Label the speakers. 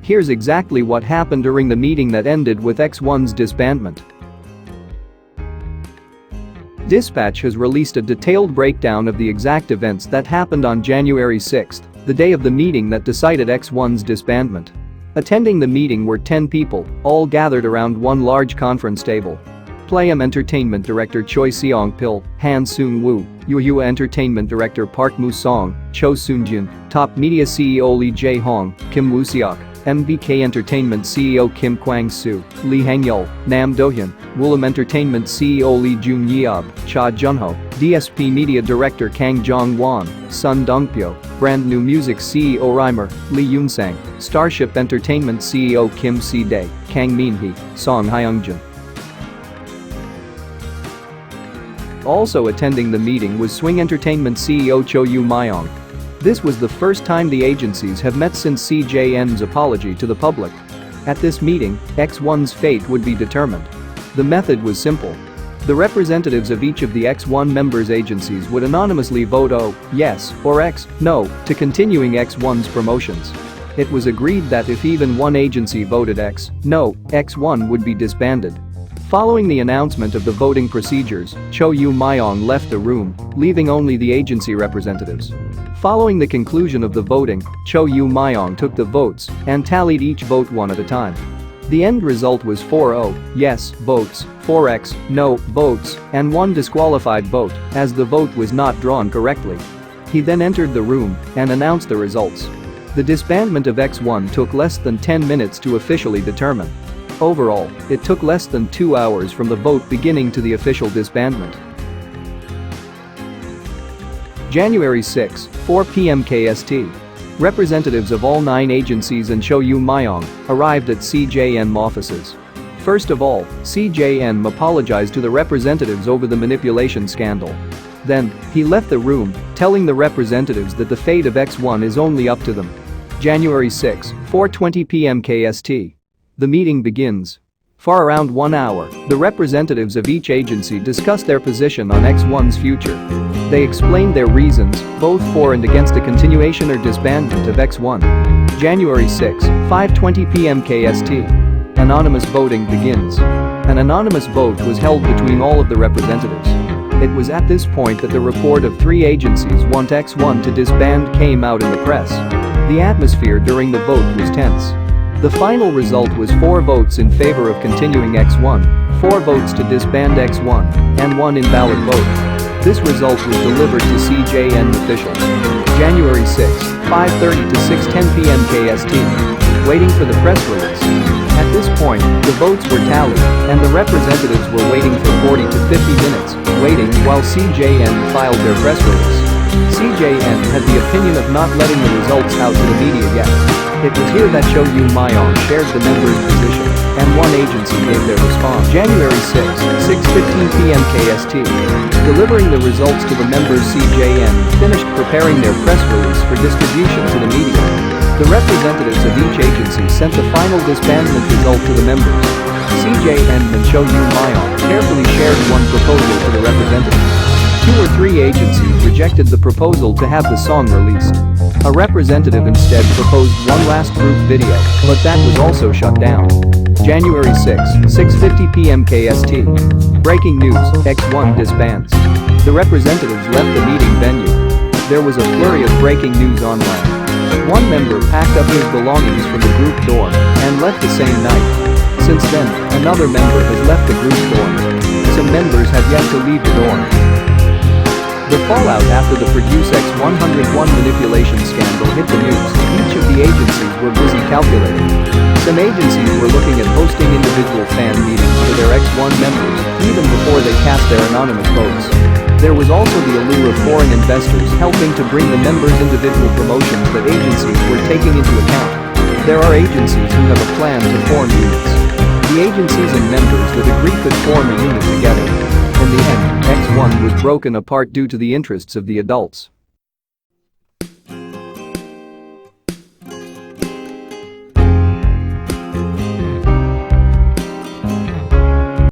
Speaker 1: Here's exactly what happened during the meeting that ended with X1's disbandment. Dispatch has released a detailed breakdown of the exact events that happened on January 6, the day of the meeting that decided X1's disbandment. Attending the meeting were 10 people, all gathered around one large conference table. Playam Entertainment Director Choi Seong-pil, Han Seung-woo, Yuhua Entertainment Director Park Moo-song, Cho Soon-jin, Top Media CEO Lee Jae-hong, Kim Woo-seok, MBK Entertainment CEO Kim Kwang-soo, Lee Hang-yeol, Nam Do-hyun, Woollim Entertainment CEO Lee Jun-yeob, Cha Jun-ho, DSP Media Director Kang Jong-won, Sun Dong-pyo, Brand New Music CEO Reimer, Lee Yoon-sang, Starship Entertainment CEO Kim Si-dae, Kang Min-hee, Song Hyung-jin. Also attending the meeting was Swing Entertainment CEO Cho Yoo-myong. This was the first time the agencies have met since CJN's apology to the public. At this meeting, X1's fate would be determined. The method was simple. The representatives of each of the X1 members' agencies would anonymously vote O, yes, or X, no, to continuing X1's promotions. It was agreed that if even one agency voted X, no, X1 would be disbanded. Following the announcement of the voting procedures, Cho Yoo-myong left the room, leaving only the agency representatives. Following the conclusion of the voting, Cho Yoo-myong took the votes and tallied each vote one at a time. The end result was 4 O, yes, votes, 4 X, no, votes, and 1 disqualified vote, as the vote was not drawn correctly. He then entered the room and announced the results. The disbandment of X1 took less than 10 minutes to officially determine. Overall, it took less than 2 hours from the vote beginning to the official disbandment. January 6, 4 p.m. KST. Representatives of all 9 agencies and Cho Yoo-myong arrived at CJN offices. First of all, CJN apologized to the representatives over the manipulation scandal. Then, he left the room, telling the representatives that the fate of X1 is only up to them. January 6, 4:20 p.m. KST. The meeting begins. For around 1 hour, the representatives of each agency discussed their position on X1's future. They explained their reasons, both for and against a continuation or disbandment of X1. January 6, 5:20 p.m. KST. Anonymous voting begins. An anonymous vote was held between all of the representatives. It was at this point that the report of 3 agencies want X1 to disband came out in the press. The atmosphere during the vote was tense. The final result was 4 votes in favor of continuing X1, 4 votes to disband X1, and 1 invalid vote. This result was delivered to CJN officials. January 6, 5:30 to 6:10 p.m. KST. Waiting for the press release. At this point, the votes were tallied, and the representatives were waiting for 40 to 50 minutes, waiting while CJN filed their press release. CJN had the opinion of not letting the results out to the media yet. It was here that Cho Yoo-myong shared the members' position, and one agency gave their response. January 6, 6:15 p.m. KST. Delivering the results to the members, CJN finished preparing their press release for distribution to the media. The representatives of each agency sent the final disbandment result to the members. CJN and Cho Yoo-myong carefully shared one proposal to the representatives. 2 or 3 agencies rejected the proposal to have the song released. A representative instead proposed one last group video, but that was also shut down. January 6, 6:50 p.m. KST. Breaking news, X1 disbands. The representatives left the meeting venue. There was a flurry of breaking news online. One member packed up his belongings from the group dorm and left the same night. Since then, another member has left the group dorm. Some members have yet to leave the dorm. The fallout after the Produce X101 manipulation scandal hit the news. Each of the agencies were busy calculating. Some agencies were looking at hosting individual fan meetings for their X1 members, even before they cast their anonymous votes. There was also the allure of foreign investors helping to bring the members' individual promotions that agencies were taking into account. There are agencies who have a plan to form units. The agencies and members that agree could form a unit together. In the end, X1 was broken apart due to the interests of the adults.